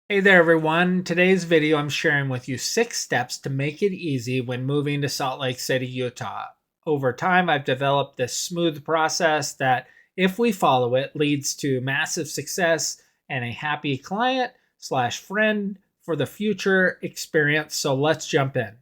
Hey there, everyone. Today's video, I'm sharing with you 6 steps to make it easy when moving to Salt Lake City, Utah. Over time, I've developed this smooth process that, if we follow it, leads to massive success and a happy client slash friend for the future experience. So let's jump in.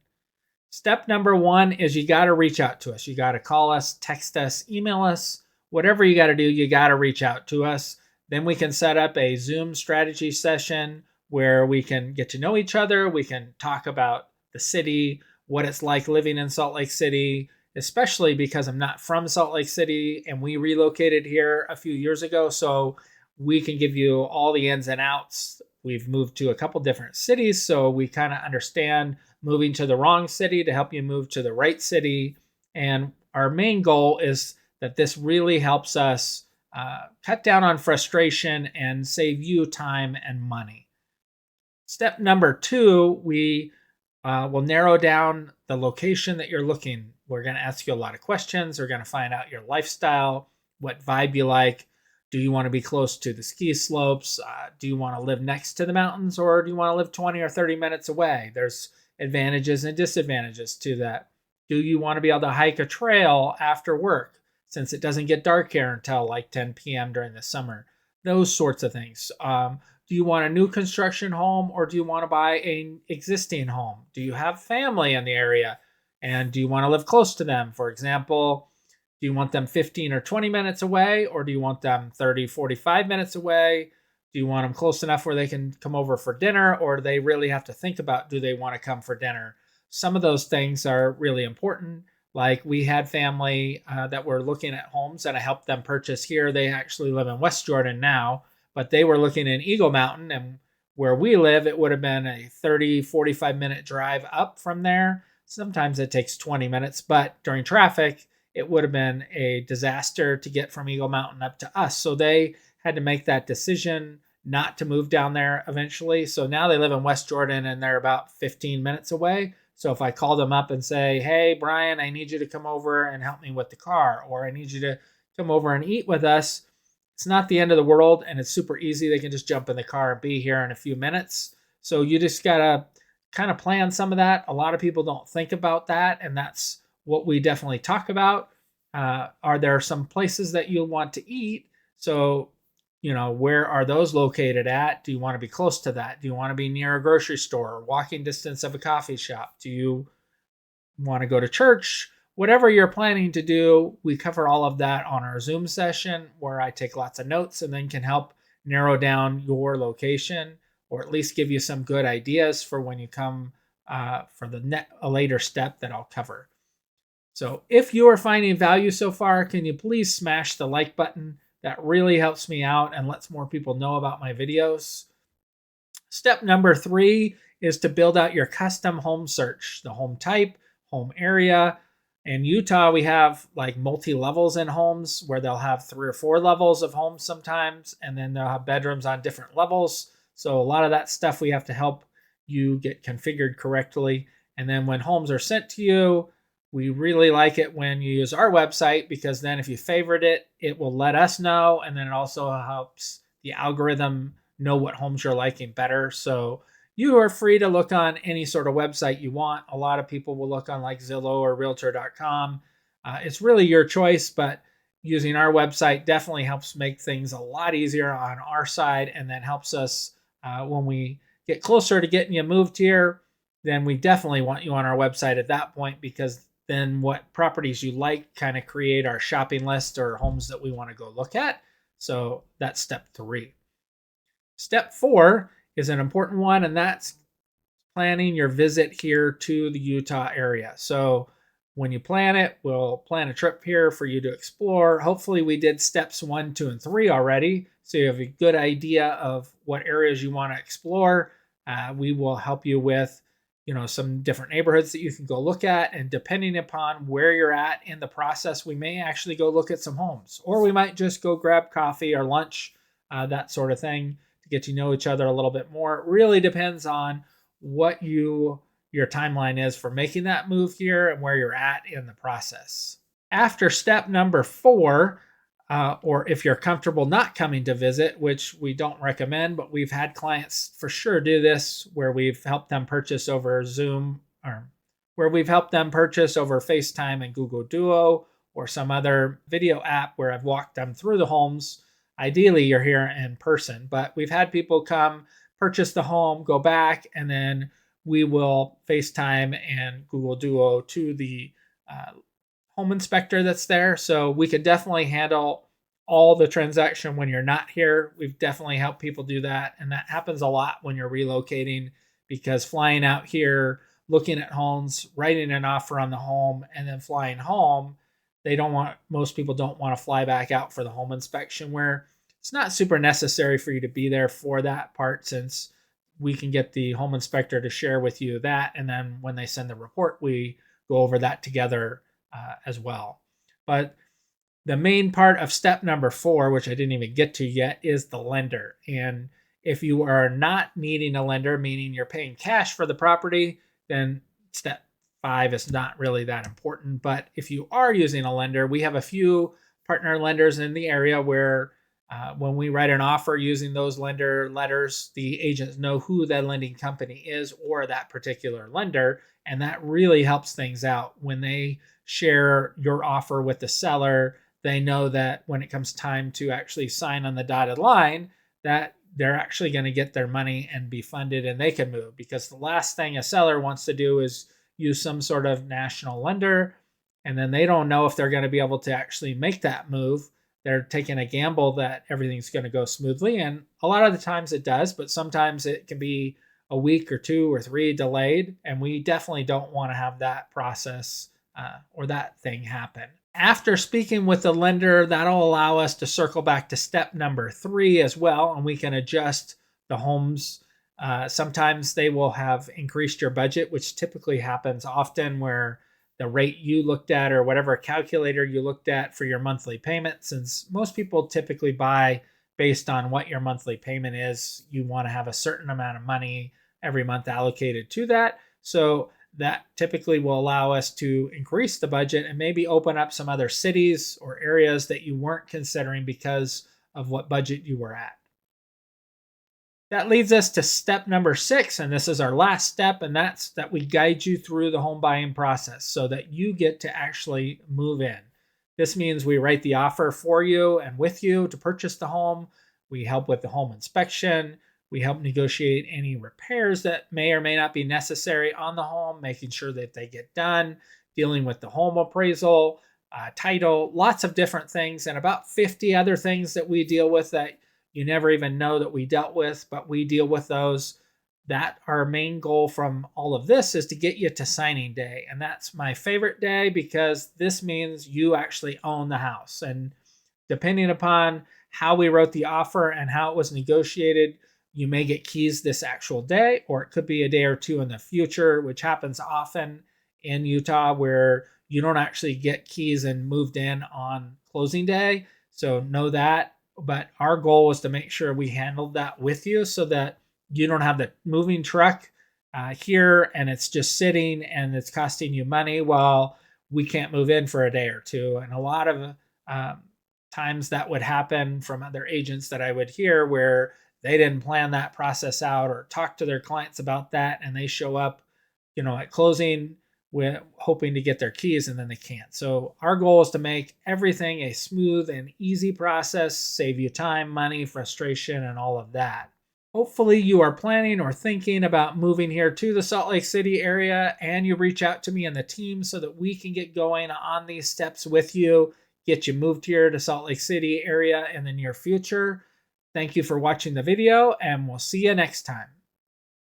Step number 1 is you got to reach out to us. You got to call us, text us, email us, whatever you got to do, you got to reach out to us. Then we can set up a Zoom strategy session where we can get to know each other. We can talk about the city, what it's like living in Salt Lake City, especially because I'm not from Salt Lake City and we relocated here a few years ago. So we can give you all the ins and outs. We've moved to a couple different cities, so we kind of understand moving to the wrong city to help you move to the right city. And our main goal is that this really helps us cut down on frustration and save you time and money. Step number 2, we will narrow down the location that you're looking. We're going to ask you a lot of questions. We're going to find out your lifestyle, what vibe you like. Do you want to be close to the ski slopes? Do you want to live next to the mountains, or do you want to live 20 or 30 minutes away? There's advantages and disadvantages to that. Do you want to be able to hike a trail after work, since it doesn't get dark here until like 10 p.m. during the summer? Those sorts of things. Do you want a new construction home, or do you want to buy an existing home? Do you have family in the area, and do you want to live close to them? For example, do you want them 15 or 20 minutes away, or do you want them 30, 45 minutes away? Do you want them close enough where they can come over for dinner, or do they really have to think about, do they want to come for dinner? Some of those things are really important. Like, we had family that were looking at homes, and I helped them purchase here. They actually live in West Jordan now, but they were looking in Eagle Mountain, and where we live, it would have been a 30, 45-minute drive up from there. Sometimes it takes 20 minutes, but during traffic, it would have been a disaster to get from Eagle Mountain up to us. So they had to make that decision not to move down there eventually. So now they live in West Jordan and they're about 15 minutes away. So if I call them up and say, hey, Brian, I need you to come over and help me with the car, or I need you to come over and eat with us, it's not the end of the world, and it's super easy. They can just jump in the car and be here in a few minutes. So you just got to kind of plan some of that. A lot of people don't think about that, and that's what we definitely talk about. Are there some places that you'll want to eat? So, where are those located at? Do you want to be close to that? Do you want to be near a grocery store, walking distance of a coffee shop? Do you want to go to church? Whatever you're planning to do, we cover all of that on our Zoom session, where I take lots of notes and then can help narrow down your location, or at least give you some good ideas for when you come for a later step that I'll cover. So if you are finding value so far, can you please smash the like button? That really helps me out and lets more people know about my videos. Step number 3 is to build out your custom home search, the home type, home area. In Utah, we have like multi-levels in homes, where they'll have 3 or 4 levels of homes sometimes, and then they'll have bedrooms on different levels. So a lot of that stuff we have to help you get configured correctly. And then when homes are sent to you, we really like it when you use our website, because then if you favorite it, it will let us know. And then it also helps the algorithm know what homes you're liking better. So you are free to look on any sort of website you want. A lot of people will look on like Zillow or Realtor.com. It's really your choice, but using our website definitely helps make things a lot easier on our side, and then helps us when we get closer to getting you moved here. Then we definitely want you on our website at that point, because then what properties you like kind of create our shopping list, or homes that we want to go look at. So that's step 3. Step 4 is an important one, and that's planning your visit here to the Utah area. So when you plan it, we'll plan a trip here for you to explore. Hopefully we did steps 1, 2, and 3 already, so you have a good idea of what areas you want to explore. We will help you with some different neighborhoods that you can go look at, and depending upon where you're at in the process, we may actually go look at some homes, or we might just go grab coffee or lunch, that sort of thing, to get to know each other a little bit more. It really depends on what your timeline is for making that move here and where you're at in the process. After step number 4, or if you're comfortable not coming to visit, which we don't recommend, but we've had clients for sure do this where we've helped them purchase over Zoom, or where we've helped them purchase over FaceTime and Google Duo or some other video app where I've walked them through the homes. Ideally, you're here in person, but we've had people come purchase the home, go back, and then we will FaceTime and Google Duo to the uh, home inspector that's there. So we could definitely handle all the transaction when you're not here. We've definitely helped people do that. And that happens a lot when you're relocating, because flying out here, looking at homes, writing an offer on the home, and then flying home, most people don't want to fly back out for the home inspection, where it's not super necessary for you to be there for that part, since we can get the home inspector to share with you that. And then when they send the report, we go over that together as well. But the main part of step number 4, which I didn't even get to yet, is the lender. And if you are not needing a lender, meaning you're paying cash for the property, then step 5 is not really that important. But if you are using a lender, we have a few partner lenders in the area where when we write an offer using those lender letters, the agents know who that lending company is or that particular lender. And that really helps things out. When they share your offer with the seller, they know that when it comes time to actually sign on the dotted line, that they're actually going to get their money and be funded and they can move. Because the last thing a seller wants to do is use some sort of national lender, and then they don't know if they're going to be able to actually make that move. They're taking a gamble that everything's going to go smoothly. And a lot of the times it does, but sometimes it can be a week or 2 or 3 delayed. And we definitely don't want to have that process or that thing happen. After speaking with the lender, that'll allow us to circle back to step number 3 as well, and we can adjust the homes. Sometimes they will have increased your budget, which typically happens often, where the rate you looked at or whatever calculator you looked at for your monthly payment, since most people typically buy based on what your monthly payment is. You want to have a certain amount of money every month allocated to that. So that typically will allow us to increase the budget and maybe open up some other cities or areas that you weren't considering because of what budget you were at. That leads us to step number 6, and this is our last step, and that's that we guide you through the home buying process so that you get to actually move in. This means we write the offer for you and with you to purchase the home. We help with the home inspection. We help negotiate any repairs that may or may not be necessary on the home, making sure that they get done, dealing with the home appraisal, title, lots of different things, and about 50 other things that we deal with that you never even know that we dealt with, but we deal with those. That our main goal from all of this is to get you to signing day. And that's my favorite day, because this means you actually own the house. And depending upon how we wrote the offer and how it was negotiated, you may get keys this actual day, or it could be a day or 2 in the future, which happens often in Utah, where you don't actually get keys and moved in on closing day. So know that. But our goal was to make sure we handled that with you so that you don't have the moving truck here and it's just sitting and it's costing you money while we can't move in for a day or 2. And a lot of times that would happen from other agents that I would hear, where they didn't plan that process out or talk to their clients about that, and they show up, at closing with hoping to get their keys, and then they can't. So our goal is to make everything a smooth and easy process, save you time, money, frustration, and all of that. Hopefully you are planning or thinking about moving here to the Salt Lake City area, and you reach out to me and the team so that we can get going on these steps with you, get you moved here to Salt Lake City area in the near future. Thank you for watching the video, and we'll see you next time.